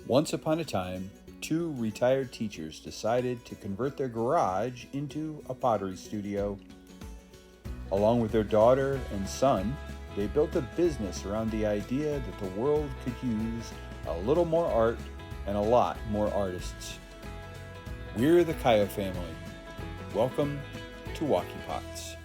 Once upon a time, two retired teachers decided to convert their garage into a pottery studio. Along with their daughter and son, they built a business around the idea that the world could use a little more art and a lot more artists. We're the Kaya family. Welcome to Walkie Pots.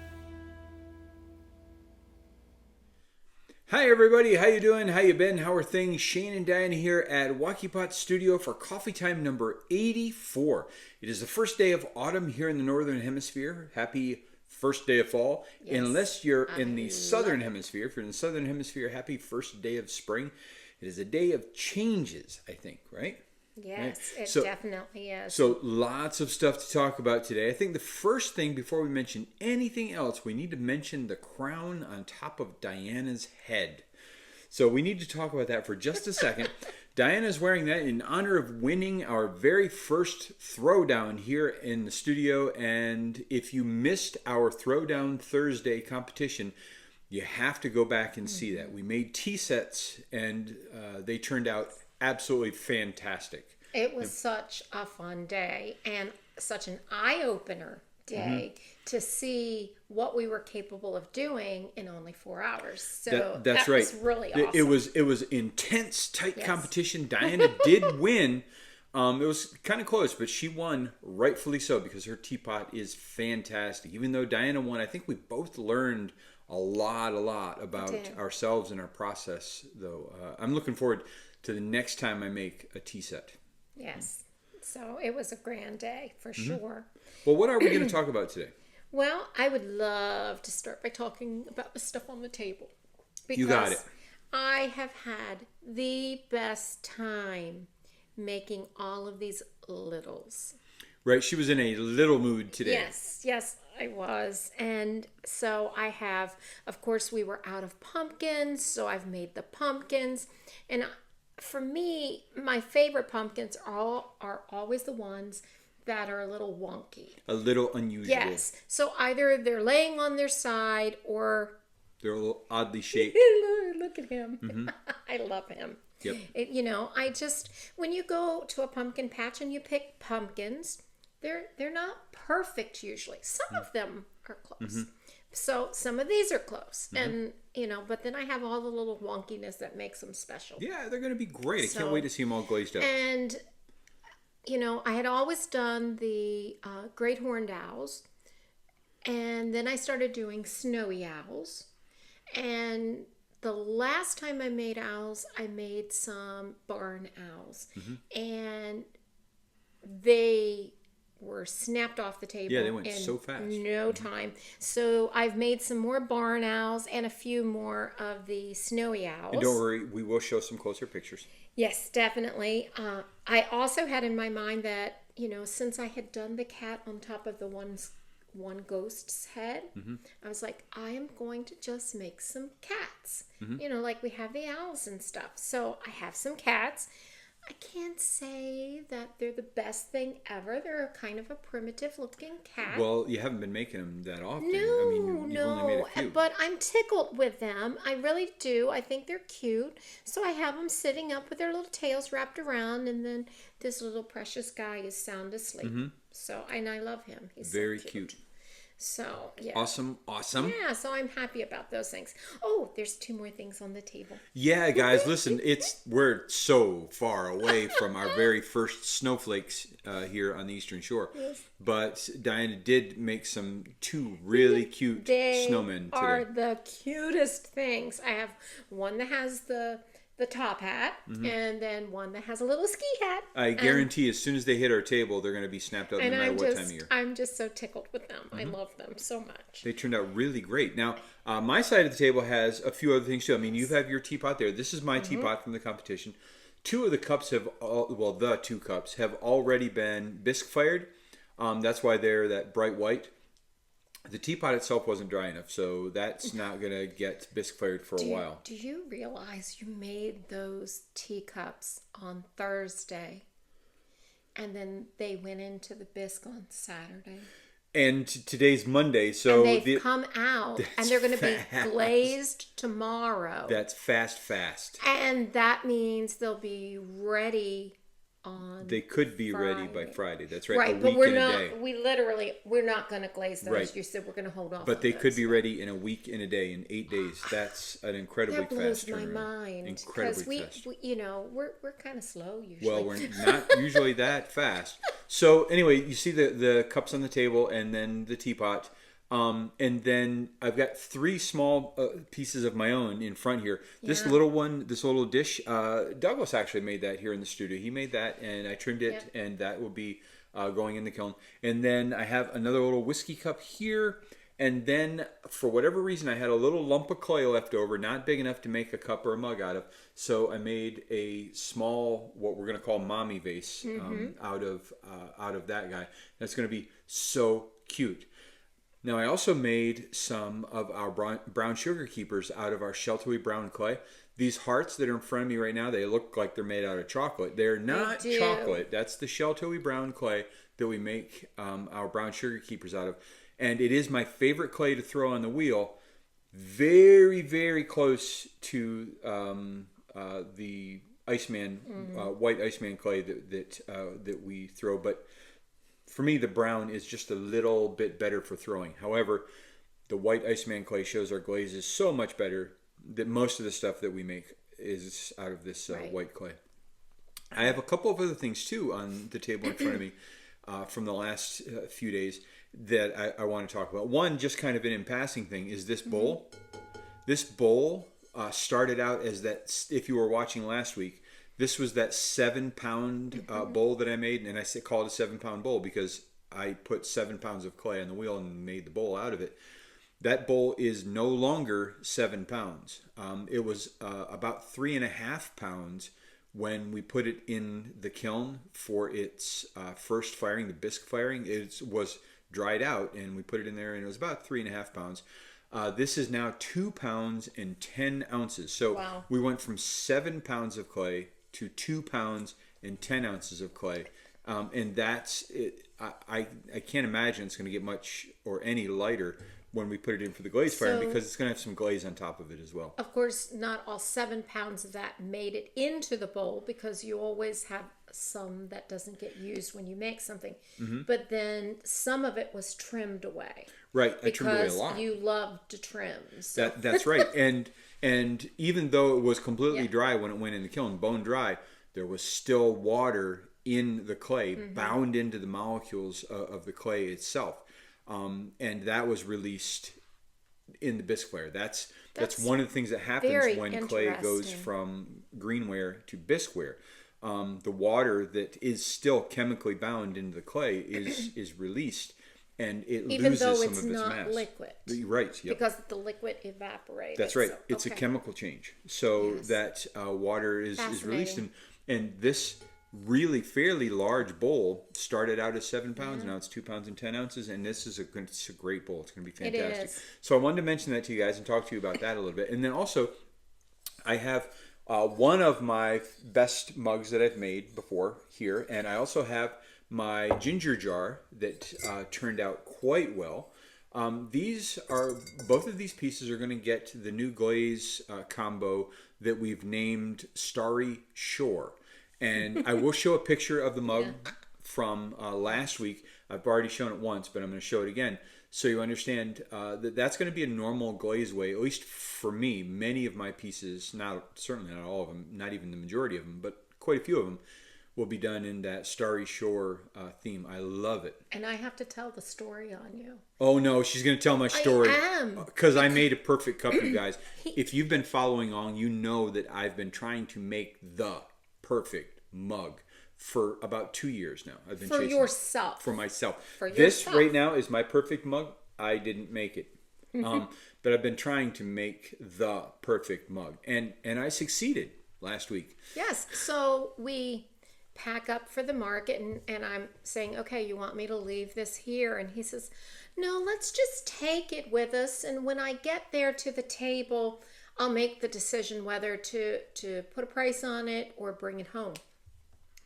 Hi everybody, how you doing? How you been? How are things? Shane and Diane here at Walkie Pot Studio for coffee time number 84. It is the first day of autumn here in the Northern Hemisphere. Happy first day of fall. Yes, Unless you're in the Southern Hemisphere. If you're in the Southern Hemisphere, happy first day of spring. It is a day of changes, I think, right? Yes, right? It definitely is. So lots of stuff to talk about today. I think the first thing before we mention anything else, we need to mention the crown on top of Diana's head. So we need to talk about that for just a second. Diana's wearing that in honor of winning our very first Throwdown here in the studio. And if you missed our Throwdown Thursday competition, you have to go back and see that. We made tea sets and they turned out absolutely fantastic. It was such a fun day and such an eye-opener day to see what we were capable of doing in only 4 hours. So that's right. Was really awesome. It was intense, tight competition. Diana did win. It was kind of close, but she won rightfully so because her teapot is fantastic. Even though Diana won, I think we both learned a lot about ourselves and our process, though. I'm looking forward to the next time I make a tea set. Yes. So it was a grand day for sure. Well, what are we going to talk about today? Well, I would love to start by talking about the stuff on the table. Because you got it. I have had the best time making all of these littles. Right, she was in a little mood today. Yes, I was. And so I have, of course, we were out of pumpkins, so I've made the pumpkins. And for me, my favorite pumpkins are always the ones that are a little wonky. A little unusual. Yes. So either they're laying on their side or they're a little oddly shaped. Look at him. I love him. Yep. When you go to a pumpkin patch and you pick pumpkins, they're not perfect usually. Some of them are close. So some of these are close. And, but then I have all the little wonkiness that makes them special. Yeah, they're going to be great. I can't wait to see them all glazed up. And, I had always done the great horned owls. And then I started doing snowy owls. And the last time I made owls, I made some barn owls. And they were snapped off the table. Yeah, they went so fast. No time. So I've made some more barn owls and a few more of the snowy owls. And don't worry, we will show some closer pictures. Yes, definitely. I also had in my mind that, since I had done the cat on top of the one ghost's head, I was like, I am going to just make some cats. Like we have the owls and stuff. So I have some cats. I can't say that they're the best thing ever. They're kind of a primitive looking cat. Well, you haven't been making them that often. No, you've only made a few. But I'm tickled with them. I really do. I think they're cute. So I have them sitting up with their little tails wrapped around, and then this little precious guy is sound asleep. So, and I love him. He's very so cute. So, yeah. Awesome. Yeah, so I'm happy about those things. Oh, there's 2 more things on the table. Yeah, guys, listen, we're so far away from our very first snowflakes here on the Eastern Shore. Yes. But Diana did make 2 really cute snowmen today. They are the cutest things. I have one that has the top hat, and then one that has a little ski hat. I guarantee as soon as they hit our table, they're going to be snapped up no matter what time of year. I'm just so tickled with them. I love them so much. They turned out really great. Now, my side of the table has a few other things too. I mean, you have your teapot there. This is my teapot from the competition. 2 of the cups the 2 cups have already been bisque fired. That's why they're that bright white. The teapot itself wasn't dry enough, so that's not going to get bisque fired for a while. Do you realize you made those teacups on Thursday, and then they went into the bisque on Saturday? And today's Monday, And so they've come out, and they're going to be fast. glazed tomorrow. That's fast. And that means they'll be ready on They could be ready by Friday. Friday. That's right. Right, a but week we're and a not. day. We're not going to glaze those. Right. You said we're going to hold off. But on they could those. be ready in a week and a day, in 8 days. That's an incredibly That blows fast my turnaround. mind Incredibly because fast. we're kind of slow usually. Well, we're not usually that fast. So anyway, you see the cups on the table, and then the teapot. And then I've got 3 small pieces of my own in front here. This Yeah. little one, this little dish, Douglas actually made that here in the studio. He made that, and I trimmed it, Yep. and that will be going in the kiln. And then I have another little whiskey cup here. And then, for whatever reason, I had a little lump of clay left over, not big enough to make a cup or a mug out of. So I made a small, what we're going to call mommy vase out of that guy. That's going to be so cute. Now, I also made some of our brown sugar keepers out of our sheltery brown clay. These hearts that are in front of me right now, they look like they're made out of chocolate. They're not do. chocolate. That's the sheltery brown clay that we make our brown sugar keepers out of. And it is my favorite clay to throw on the wheel. Very, very close to the Iceman, white Iceman clay that we throw. But for me, the brown is just a little bit better for throwing. However, the white Iceman clay shows our glaze is so much better that most of the stuff that we make is out of this Right. white clay. I have a couple of other things too on the table in front of me from the last few days that I want to talk about. One, just kind of an in passing thing, is this bowl. This bowl started out as that, if you were watching last week, this was that 7-pound bowl that I made, and I call it a 7-pound bowl because I put 7 pounds of clay on the wheel and made the bowl out of it. That bowl is no longer 7 pounds. It was about 3.5 pounds when we put it in the kiln for its first firing, the bisque firing. It was dried out, and we put it in there, and it was about 3.5 pounds. This is now 2 pounds and 10 ounces. So Wow. we went from 7 pounds of clay to 2 pounds and 10 ounces of clay. And that's it. I can't imagine it's going to get much or any lighter when we put it in for the glaze firing, because it's going to have some glaze on top of it as well. Of course, not all 7 pounds of that made it into the bowl because you always have some that doesn't get used when you make something. But then some of it was trimmed away. Right, I trimmed away a Because lot. you love to trim. So. That's right. And even though it was completely Yeah. dry when it went in the kiln, bone dry, there was still water in the clay, bound into the molecules of the clay itself. And that was released in the bisque ware. That's one of the things that very happens when clay goes interesting. from greenware to bisque ware. The water that is still chemically bound into the clay is released, and it Even loses though some it's of its not mass. liquid. Right. Yep. Because the liquid evaporated. That's right. So, It's a okay. chemical change. So Yes. that water is released. Fascinating. And this really fairly large bowl started out as 7 pounds. Now it's 2 pounds and 10 ounces. And this is it's a great bowl. It's going to be fantastic. is. So I wanted to mention that to you guys and talk to you about that a little bit. And then also, I have one of my best mugs that I've made before here. And I also have my ginger jar that turned out quite well. Both of these pieces are going to get the new glaze combo that we've named Starry Shore. And I will show a picture of the mug from last week. I've already shown it once, but I'm going to show it again so you understand that that's going to be a normal glaze way, at least for me. Many of my pieces, certainly not all of them, not even the majority of them, but quite a few of them, will be done in that Starry Shore theme. I love it. And I have to tell the story on you. Oh no, she's going to tell my story. I am. Because I made a perfect cup, you guys. If you've been following along, you know that I've been trying to make the perfect mug for about 2 years now. I've been For chasing yourself. for myself. For This yourself. right now is my perfect mug. I didn't make it. But I've been trying to make the perfect mug. And I succeeded last week. Yes. So we pack up for the market, and I'm saying, okay, you want me to leave this here? And he says, no, let's just take it with us. And when I get there to the table, I'll make the decision whether to put a price on it or bring it home.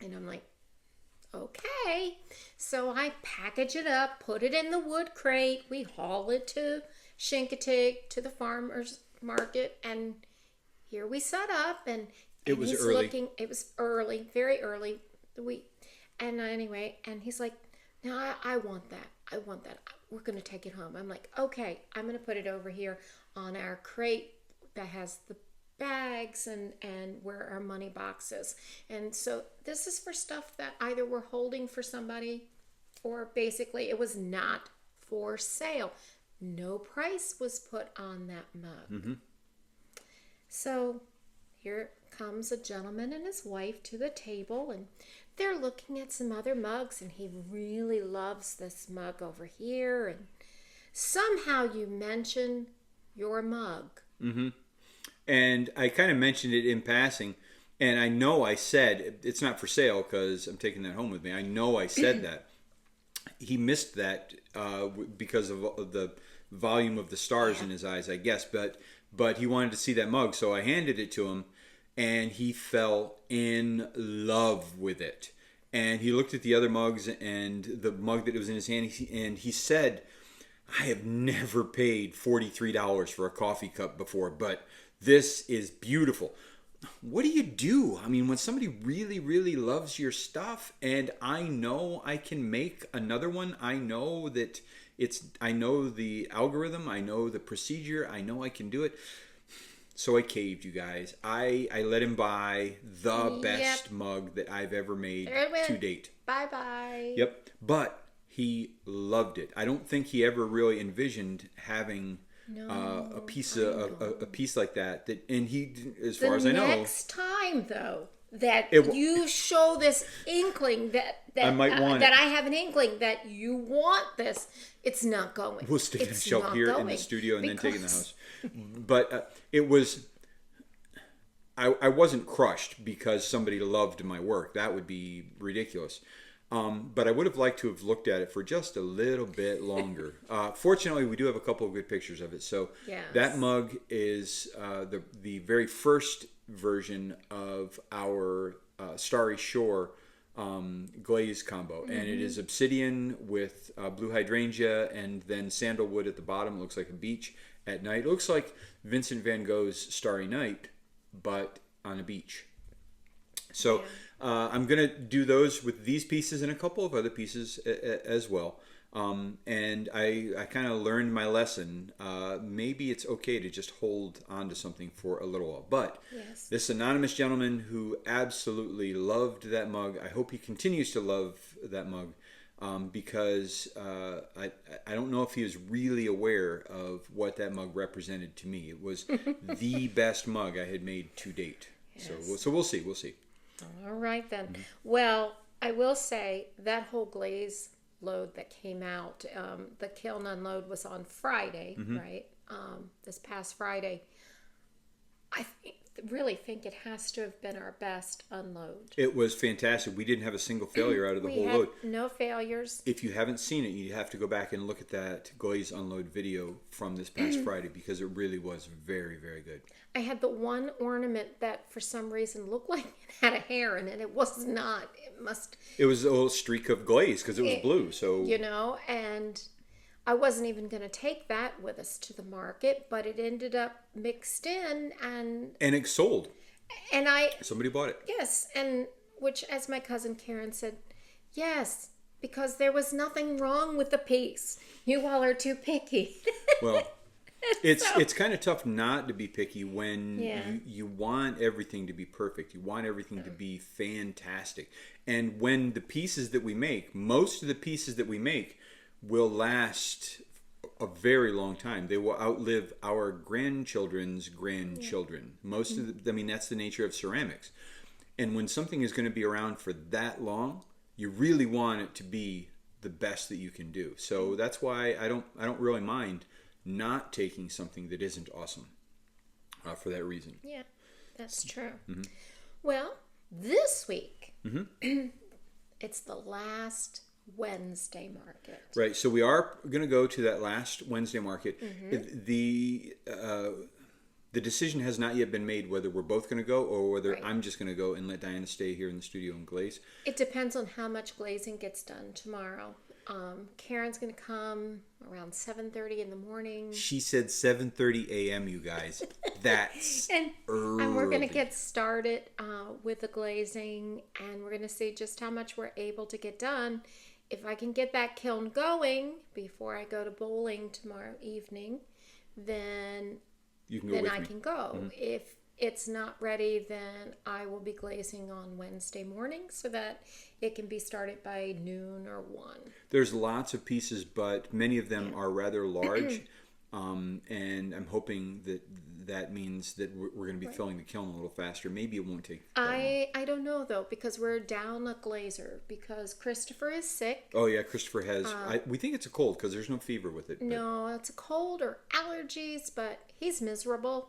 And I'm like, okay. So I package it up, put it in the wood crate. We haul it to Chincoteague, to the farmer's market, and here we set up. And It was he's early. looking. It was early, very early. And anyway, and he's like, "No, I want that. I want that. We're going to take it home." I'm like, "Okay, I'm going to put it over here on our crate that has the bags and where our money box is." And so this is for stuff that either we're holding for somebody, or basically it was not for sale. No price was put on that mug. So here comes a gentleman and his wife to the table, and they're looking at some other mugs, and he really loves this mug over here. And somehow you mention your mug. And I kind of mentioned it in passing, and I know I said it's not for sale because I'm taking that home with me. I know I said that. He missed that because of the volume of the stars in his eyes, I guess. But he wanted to see that mug, so I handed it to him, and he fell in love with it. And he looked at the other mugs and the mug that was in his hand, and he said, "I have never paid $43 for a coffee cup before, but this is beautiful." What do you do? I mean, when somebody really, really loves your stuff, and I know I can make another one, I know that I know the algorithm, I know the procedure, I know I can do it. So I caved, you guys. I let him buy the best mug that I've ever made to date. Bye-bye. Yep. But he loved it. I don't think he ever really envisioned having a piece like that. And he, as far as I know, next time though that you show this inkling that I might want that I have an inkling that you want this, it's not going. We'll stick it on a shelf here in the studio and then take it in the house. But it was. I wasn't crushed because somebody loved my work. That would be ridiculous. But I would have liked to have looked at it for just a little bit longer. Fortunately, we do have a couple of good pictures of it. So that mug is the very first version of our Starry Shore glaze combo. And it is obsidian with blue hydrangea and then sandalwood at the bottom. It looks like a beach at night. It looks like Vincent van Gogh's Starry Night, but on a beach. So I'm going to do those with these pieces and a couple of other pieces as well. And I kind of learned my lesson. Maybe it's okay to just hold on to something for a little while. But this anonymous gentleman who absolutely loved that mug, I hope he continues to love that mug. Because I don't know if he was really aware of what that mug represented to me. It was the best mug I had made to date. So we'll see. All right then. Well, I will say that whole glaze load that came out, the kiln unload was on Friday, right? This past Friday. I really think it has to have been our best unload. It was fantastic. We didn't have a single failure out of the whole load. No failures. If you haven't seen it, you have to go back and look at that glaze unload video from this past Friday because it really was very, very good. I had the one ornament that for some reason looked like it had a hair in it. It was not. It was a little streak of glaze because it was blue. So and I wasn't even going to take that with us to the market, but it ended up mixed in and it sold. And somebody bought it. Yes, and which, as my cousin Karen said, yes, because there was nothing wrong with the piece. You all are too picky. Well, it's kind of tough not to be picky when you want everything to be perfect. You want everything to be fantastic. And when the pieces that we make, most of the pieces that we make will last a very long time. They will outlive our grandchildren's grandchildren. Most of that's the nature of ceramics. And when something is going to be around for that long, you really want it to be the best that you can do. So that's why I don't really mind not taking something that isn't awesome for that reason. Yeah, that's true. Well, this week, it's the last Wednesday market. Right, so we are going to go to that last Wednesday market. The decision has not yet been made whether we're both going to go or whether Right. I'm just going to go and let Diana stay here in the studio and glaze. It depends on how much glazing gets done tomorrow. Karen's going to come around 7:30 in the morning. She said 7:30 a.m., you guys. That's And early. we're going to get started with the glazing, and we're going to see just how much we're able to get done. If I can get that kiln going before I go to bowling tomorrow evening, then You can go with I me. can go. If it's not ready, then I will be glazing on Wednesday morning so that it can be started by noon or 1. There's lots of pieces, but many of them are rather large. And I'm hoping that means that we're going to be filling the kiln a little faster. Maybe it won't take that long. I don't know though, because we're down a glazer because Christopher is sick. Oh yeah, Christopher has. We think it's a cold because there's no fever with it. But No, it's a cold or allergies, but he's miserable.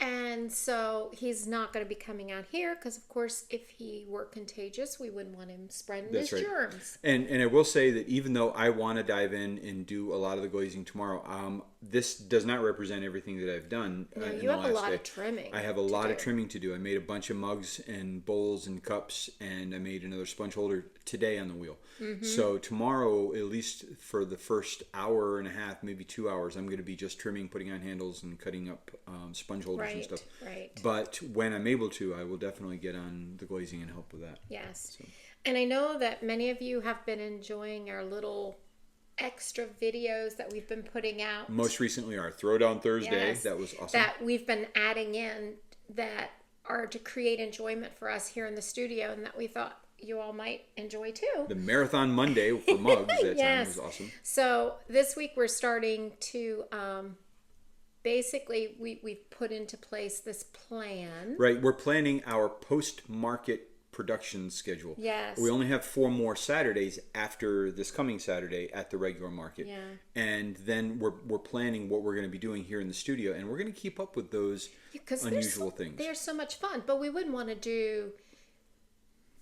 And so he's not going to be coming out here because, of course, if he were contagious, we wouldn't want him spreading That's his right. germs. And I will say that even though I want to dive in and do a lot of the glazing tomorrow, this does not represent everything that I've done. No, in you the have a last lot day. of trimming. I have a lot of trimming to do. I made a bunch of mugs and bowls and cups, and I made another sponge holder today on the wheel. So tomorrow, at least for the first hour and a half, maybe 2 hours, I'm going to be just trimming, putting on handles, and cutting up sponge holders and stuff. Right. But when I'm able to, I will definitely get on the glazing and help with that. Yes. And I know that many of you have been enjoying our little extra videos that we've been putting out. Most recently, our Throwdown Thursday. Yes. That was awesome. That we've been adding in that are to create enjoyment for us here in the studio and that we thought you all might enjoy too. The Marathon Monday for mugs that time was awesome. So this week we're starting to basically we've put into place this plan. Right, we're planning our post-market production schedule. Yes. We only have 4 more Saturdays after this coming Saturday at the regular market. Yeah. And then we're planning what we're going to be doing here in the studio, and we're going to keep up with those unusual things. They're so much fun, but we wouldn't want to do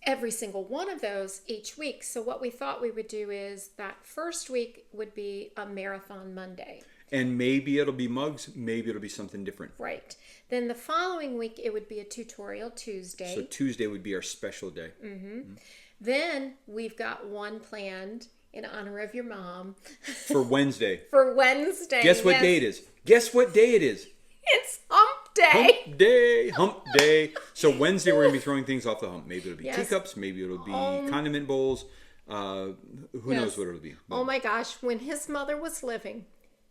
every single one of those each week. So what we thought we would do is that first week would be a Marathon Monday. And maybe it'll be mugs, maybe it'll be something different. Right. Then the following week it would be a tutorial Tuesday. So Tuesday would be our special day. Then we've got one planned in honor of your mom For Wednesday. for Wednesday. Guess what Yes. day it is? Guess what day it is? It's hump day. Hump day, hump day. So Wednesday we're going to be throwing things off the hump. Maybe it'll be Yes. teacups, maybe it'll be condiment bowls. Who knows what it'll be. But Oh my gosh, when his mother was living,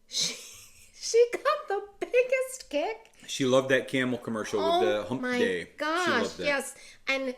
she got the biggest kick. she loved that Camel commercial with the hump my day. She gosh, loved that. yes. And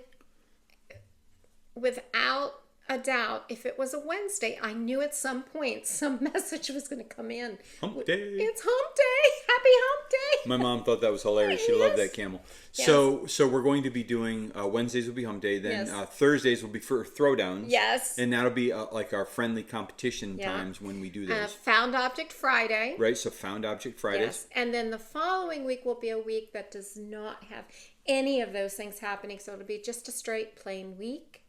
without a doubt, if it was a Wednesday, I knew at some point some message was going to come in. Hump day. It's hump day. Happy hump day. My mom thought that was hilarious. She loved Yes. that Camel. Yes. So we're going to be doing Wednesdays will be hump day. Then Yes. Thursdays will be for throwdowns. Yes. And that'll be like our friendly competition Yeah. times when we do those. Found Object Friday. Right. So found object Fridays. Yes. And then the following week will be a week that does not have any of those things happening. So it'll be just a straight plain week.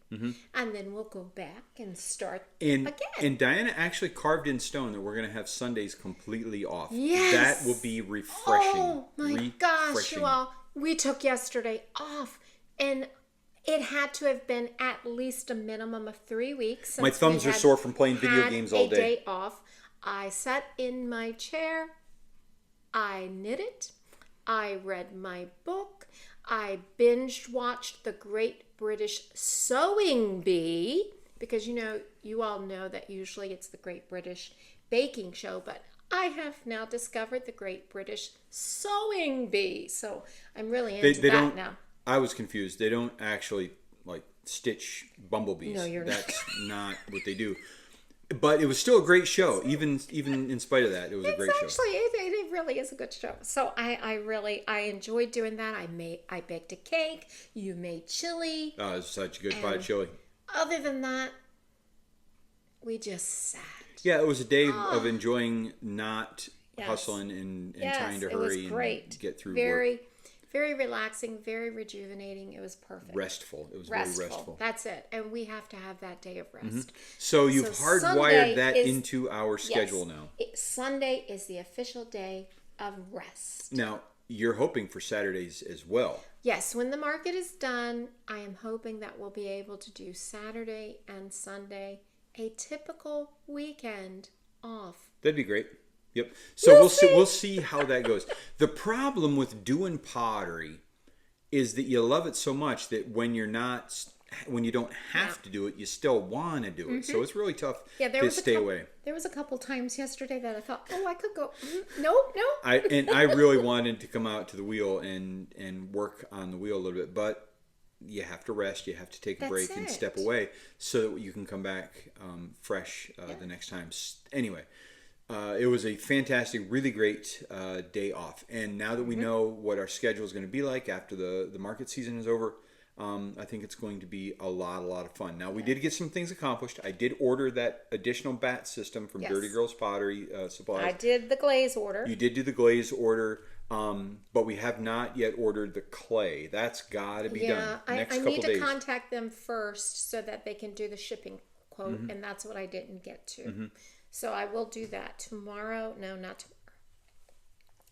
And then we'll go back and start And again. and Diana actually carved in stone that we're going to have Sundays completely off. Yes. That will be refreshing. Oh my gosh, Refreshing. you all. We took yesterday off. And it had to have been at least a minimum of 3 weeks. My since thumbs we are had sore from playing video had games all a day. off. I sat in my chair. I knitted. I read my book. I binge watched The Great British Sewing Bee because you all know that usually it's the Great British Baking Show, but I have now discovered the Great British Sewing Bee, so I'm really into They that don't. now. I was confused. They don't actually stitch bumblebees. No, you're not. That's not what they do. But it was still a great show, even in spite of that. It was a great show. Actually, it really is a good show. So I enjoyed doing that. I baked a cake. You made chili. Oh, it was such a good pot chili. Other than that, we just sat. Yeah, it was a day of enjoying not Yes. hustling and Yes, trying to it was hurry great. and get through Very, work. very relaxing, very rejuvenating. It was perfect. Restful. It was very restful. That's it. And we have to have that day of rest. So you've So hardwired Sunday that is- into our schedule now. Sunday is the official day of rest. Now, you're hoping for Saturdays as well. Yes, when the market is done, I am hoping that we'll be able to do Saturday and Sunday, a typical weekend off. That'd be great. Yep. So we'll see how that goes. The problem with doing pottery is that you love it so much that when you don't have to do it, you still want to do it. So it's really tough to stay away. There was a couple times yesterday that I thought, oh, I could go. Nope. I really wanted to come out to the wheel and work on the wheel a little bit, but you have to rest. You have to take a break and step away so that you can come back fresh the next time. Anyway, it was a fantastic, really great day off. And now that we know what our schedule is going to be like after the market season is over, I think it's going to be a lot of fun. Now, we did get some things accomplished. I did order that additional bat system from Dirty Girls Pottery Supplies. I did the glaze order. You did do the glaze order, but we have not yet ordered the clay. That's got to be done next couple days. I need to contact them first so that they can do the shipping quote, and that's what I didn't get to. So I will do that tomorrow. No, not tomorrow.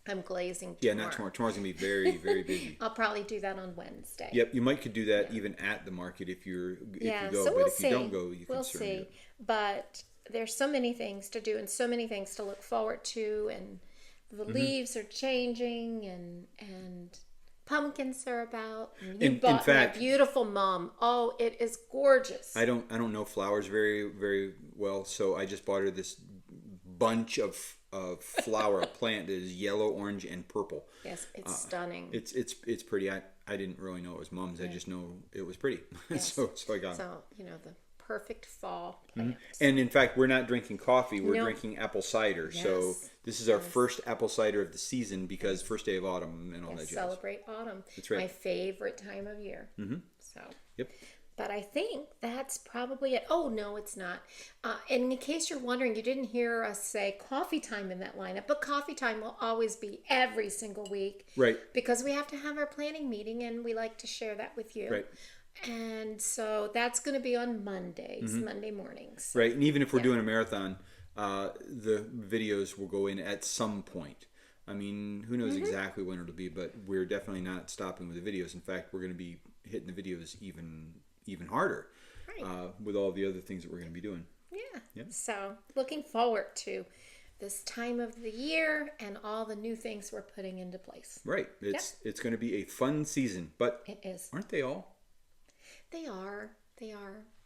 I'm glazing tomorrow. Yeah, not tomorrow. Tomorrow's going to be very, very busy. I'll probably do that on Wednesday. Yep, you could do that even at the market if you go. So but if you don't go, you can certainly do it. But there's so many things to do and so many things to look forward to, and the leaves are changing, and pumpkins are about. And you bought me a beautiful mum. Oh, it is gorgeous. I don't know flowers very, very well, so I just bought her this bunch of flower plant that is yellow, orange, and purple. Yes, it's stunning. It's pretty. I didn't really know it was Mum's. I just know it was pretty. Yes. so I got it. So the perfect fall plant. And in fact, we're not drinking coffee. We're drinking apple cider. Yes. So this is our first apple cider of the season because first day of autumn and all that jazz. Celebrate autumn. That's right. My favorite time of year. So. Yep. But I think that's probably it. Oh, no, it's not. And in case you're wondering, you didn't hear us say coffee time in that lineup, but coffee time will always be every single week. Right. Because we have to have our planning meeting, and we like to share that with you. Right. And so that's going to be on Mondays, Monday mornings. Right. And even if we're doing a marathon, the videos will go in at some point. I mean, who knows exactly when it'll be, but we're definitely not stopping with the videos. In fact, we're going to be hitting the videos even harder with all the other things that we're going to be doing. Yeah. So looking forward to this time of the year and all the new things we're putting into place. Right. It's going to be a fun season, but it is. Aren't they all? They are.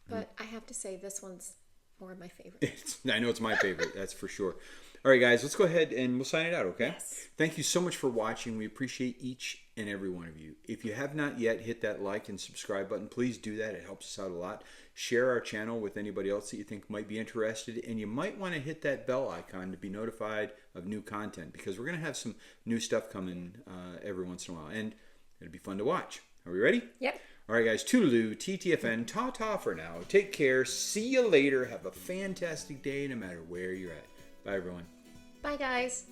But I have to say this one's more of my favorite. I know it's my favorite. That's for sure. All right, guys, let's go ahead and we'll sign it out, okay? Yes. Thank you so much for watching. We appreciate each and every one of you. If you have not yet hit that like and subscribe button, please do that. It helps us out a lot. Share our channel with anybody else that you think might be interested, and you might want to hit that bell icon to be notified of new content because we're going to have some new stuff coming every once in a while, and it'll be fun to watch. Are we ready? Yep. All right, guys. Toodaloo, TTFN, ta-ta for now. Take care. See you later. Have a fantastic day no matter where you're at. Bye, everyone. Bye, guys.